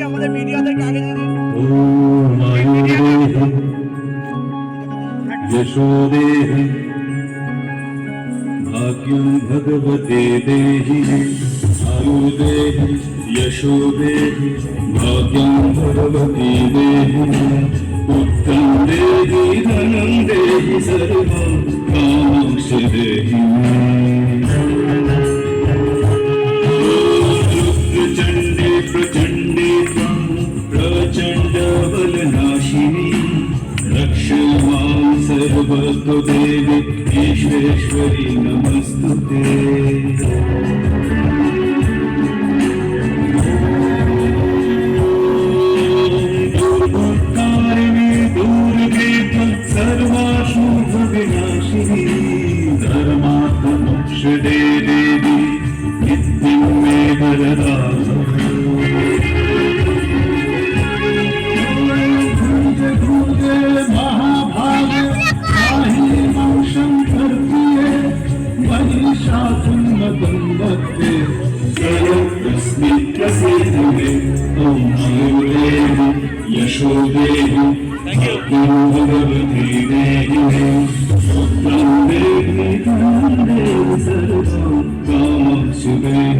আমাদের মিডিয়াদেরকে আগে দিয়ে দিন। यशोदेहि भाग्यं भगवते देहि आयुदेहि यशोदेहि भाग्यं भगवती देहि पुत्रं देहि धनं देहि सर्वं कामं देहि रुद्रचण्डे प्रचण्डे प्रचण्ड बलनाशिनी रक्ष मां सर्वतो देवी ईश्वरेश्वरी नमस्तुते दुर्गोत्तारिणी दुर्गे सर्वाशुभ विनाशिनी धर्मात्मोक्षदे देवी नित्यं मे वरदा यशोदेहि भगवती देहि पुत्रं देहि धनं देहि सर्वं कामं देहि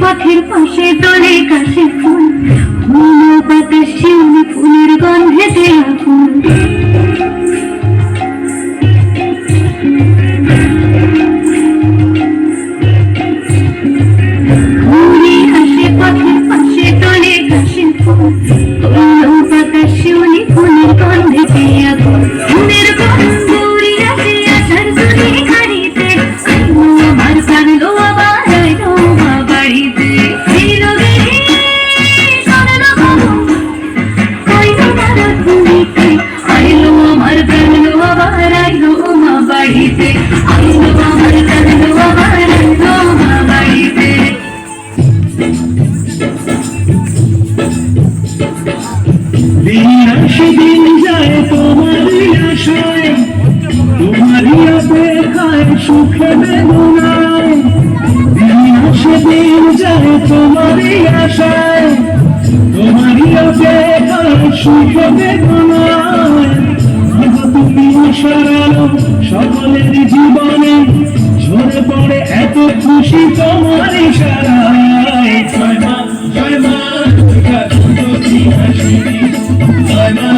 পথের পাশে দলে কাশে ফুল ফুল পাতা শিউলি ফুলের গন্ধেতে আগুন ঘুরে আসে পথের পাশে দলে কাশে ফুল ফুল পাতা শিউলি ফুলের গন্ধেতে আগুন ফুলের গন্ধ উড়ে আসে আসার সুরে গাড়িতে আমার কানলো আবার দিন যায় তোমারই আশায় তোমারই অপেক্ষায় সুখে বেদনায় দিন যায় তোমারই আশায় তোমারই অপেক্ষায় সুখে বেদনায় তুমি সরালো সকলের জীবনে ঝরে পড়ে এত খুশি তোমার ইশারায় জয় মা দুর্গা দুর্গতি হাসিনি জয় মা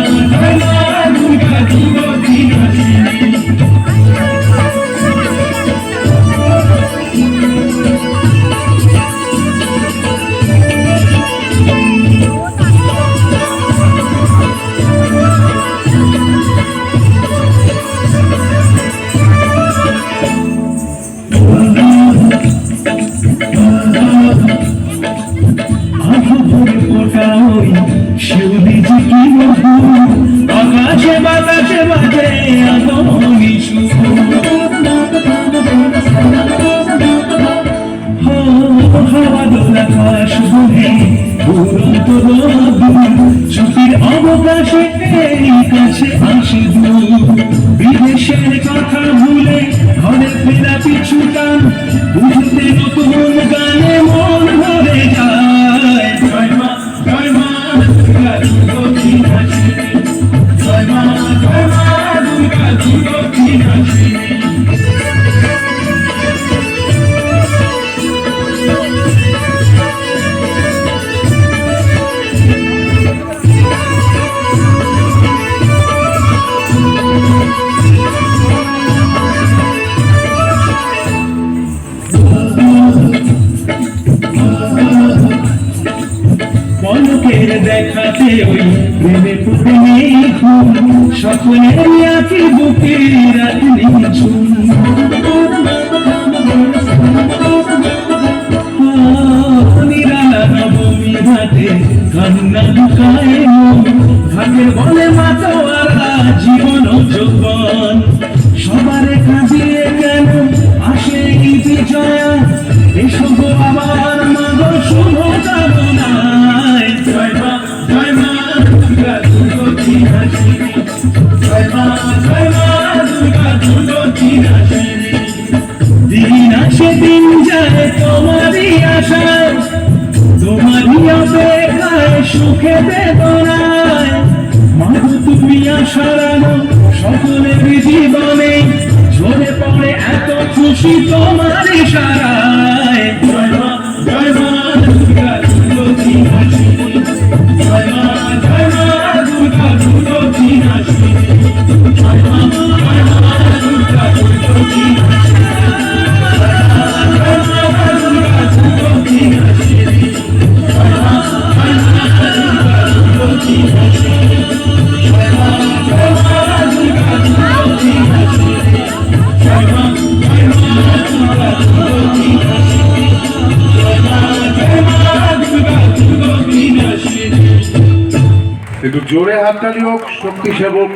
দুর্গা দুর্গতি হাসিনি শিউলিজি কি মধু আকাশে বাতাসে বাজে আগমনী সুর হাওয়া দোলা আকাশ বহে উড়ন্ত রোদ ছুটির অবকাশে এই কাছে আসে দূর বিদেশের কথা ভুলে ঘরে ফেরা পিছু টান বুঝতে নতুন গানে মন ভরে যায় জয় মা দুর্গা দুর্গতি হাসিনি জয় মা দুর্গা দুর্গতি হাসিনি চোখের দেখাতে ওই প্রেমে পড়ে নেই খুন, সকলেরই আঁখি বুকে রাখলি ছুন। নিরালা নবমী ঘাটে কান্না ঢুকায় মন, ভাগ্যের বলে মাতোয়ারা জীবন ও যৌবন। সবারে কাজিয়ে কেন আসে এই বিজয়া, এসো গো আবার মাগো শুভ কামনায়। জয় মা দুর্গা দুর্গতি হাসিনি, জয় মা দুর্গা দুর্গতি হাসিনি। দিন আসে দিন যায় তোমারই আশায়, তোমারই অপেক্ষায় সুখে বেদনায়। মাগো তুমি আশারানো সকলের জীবনে, ঝরে পড়ে এত খুশি তোমার ইশারায়। জয় মা দুর্গা দুর্গতি হাসিনি, জয় মা দুর্গা দুর্গতি হাসিনি, জয় মা দুর্গা দুর্গতি হাসিনি। একটু জোরে হাততালি হোক শক্তি সেবক